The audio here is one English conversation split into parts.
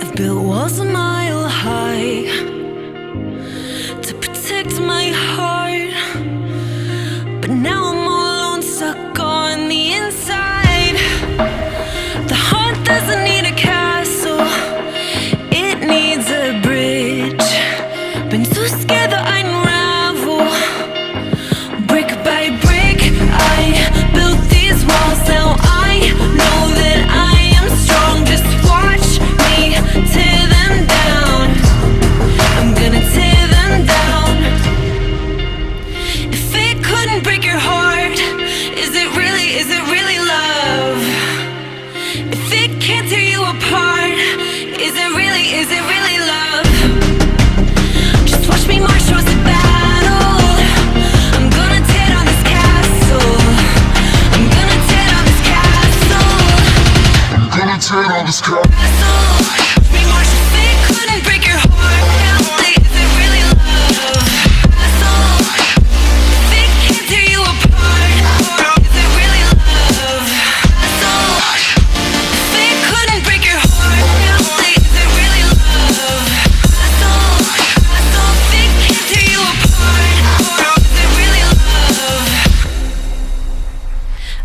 I've built walls a mile high to protect my heart, but now I'm all alone, stuck on the inside. The heart doesn't need a castle, it needs a bridge. Been too scared that I'd unravel. Brick by brick, I built these walls. Now I know that I am strong. Just watch me tear them down. I'm gonna tear them down. If it couldn't break your heart, is it really love? If it can't tear you apart, is it really love? Just watch me march towards the battle. I'm gonna tear down this castle. I'm gonna tear down this castle. I'm gonna tear down this castle. Watch me march. If it couldn't break your heart, is it really love? Castle. If it can't tear you apart, is it really love? Castle. If it couldn't break your heart, is it really love? Castle. If it can't tear you apart, is it really love?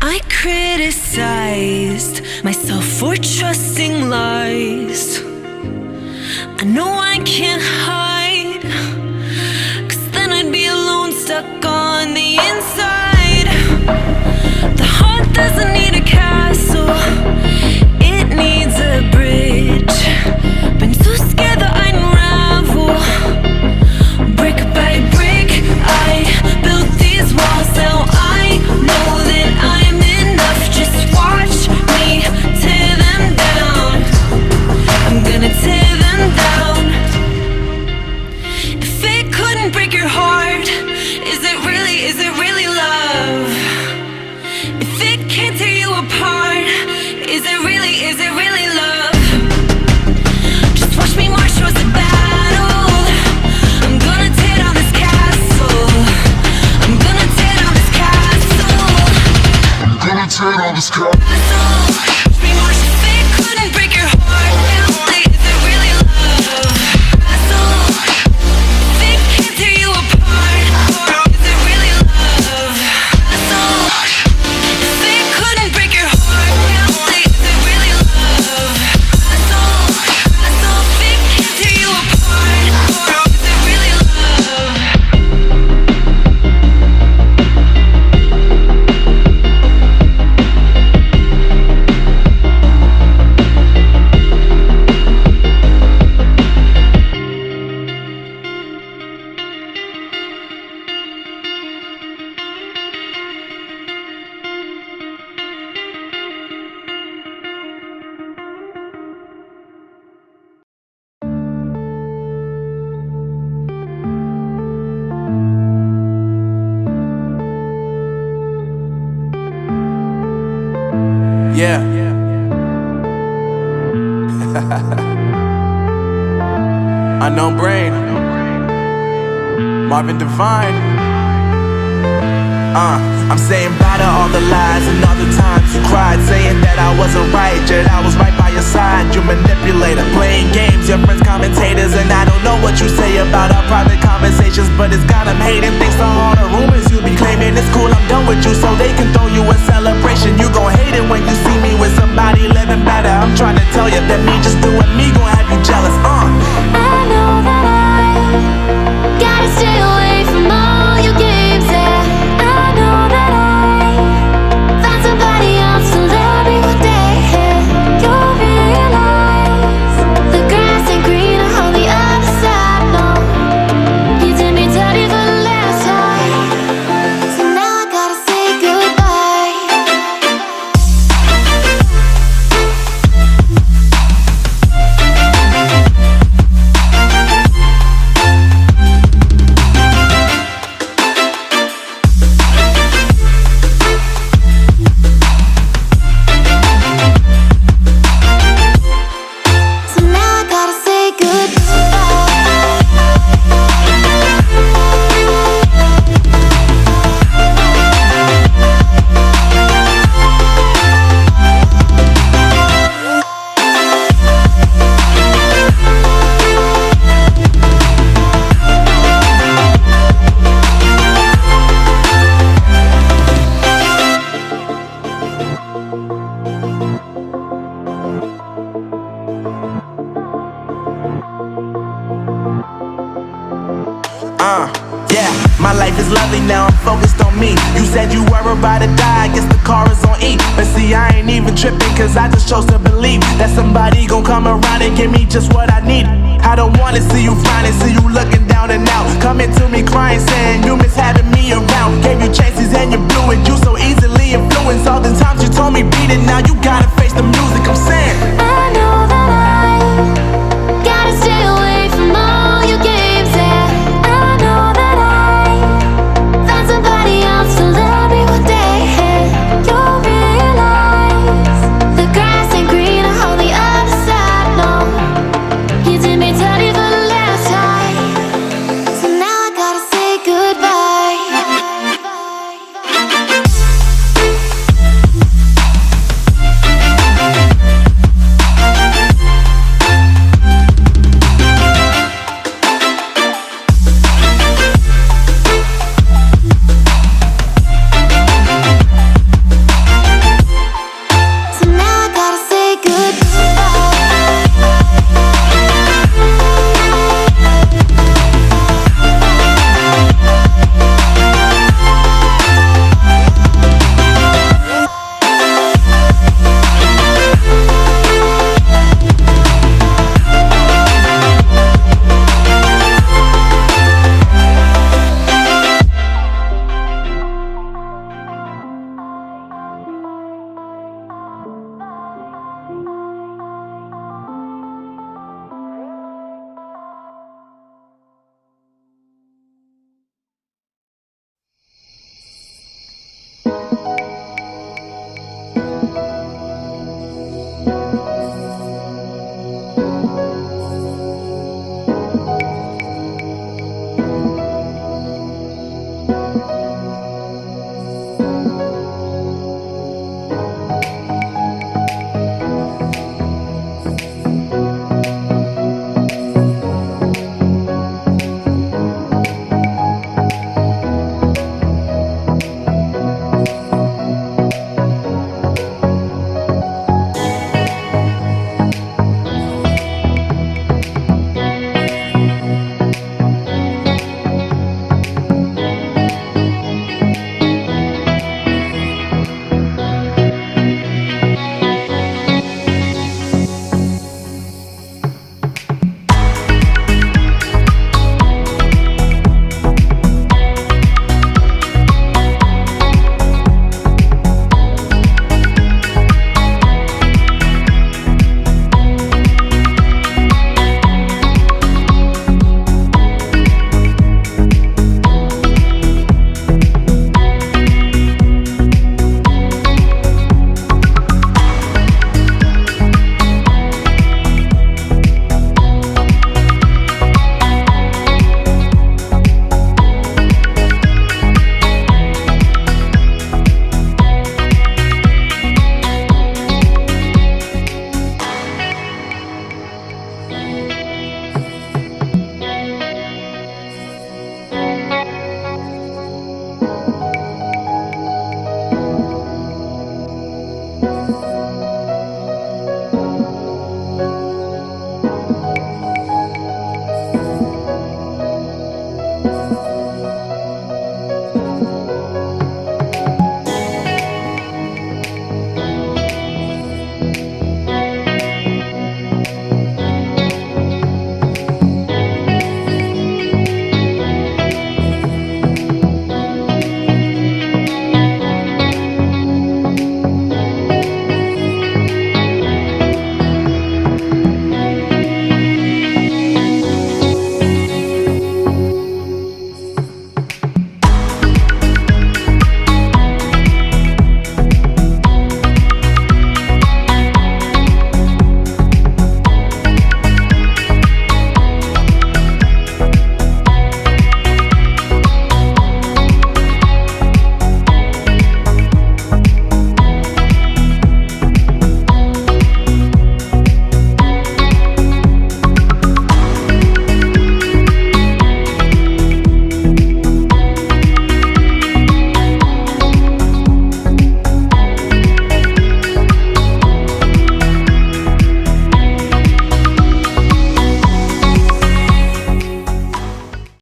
I criticized myself for trusting lies. I know I can't hide, 'cause then I'd be alone, stuck on the inside. The heart doesn't need a castle, it needs a bridge. Been too scared that I'd unravel. Brick by brick, I built these walls. Now I know that I'm enough. Just watch me tear them down. I'm gonna tear them down. If it couldn't break your heart, is it really love? If it can't tear you apart, is it really love? Just watch me march towards the battle. I'm gonna tear down this castle. I'm gonna tear down this castle. I'm gonna tear down this castle. Watch me march. If it couldn't break your heart, is it really love? Castle. If it can't tear you apart, is it really love? Castle. If it couldn't break your heart, is it really love? Castle. If it can't tear you apart, is it really love? Yeah. Unknown Brain, Marvin Devine. I'm saying bye to all the lies and all the times you cried, saying that I wasn't right, yet I was right by your side. You manipulator, playing games, your friends commentators, and I don't know what you say about our private conversations, but it's got them hating. Thanks to all the rumors you be claiming. It's cool, I'm done with you, so they can throw you a celebration. You gon' hate it when you see me with somebody living better. I'm trying to tell you that me just doing me gon' have you jealous. I know that I gotta stay away from all your games, yeah. I know that I found somebody else to love me one day, yeah. You'll realize the grass ain't greener on the other side, no. You did me dirty for the last time, so now I gotta say goodbye. Yeah, my life is lovely now, I'm focused on me. You said you were about to die, I guess the car is on E. But see, I ain't even tripping, cause I just chose to believe that somebody gon' come around and give me just what I need. I don't wanna see you finding,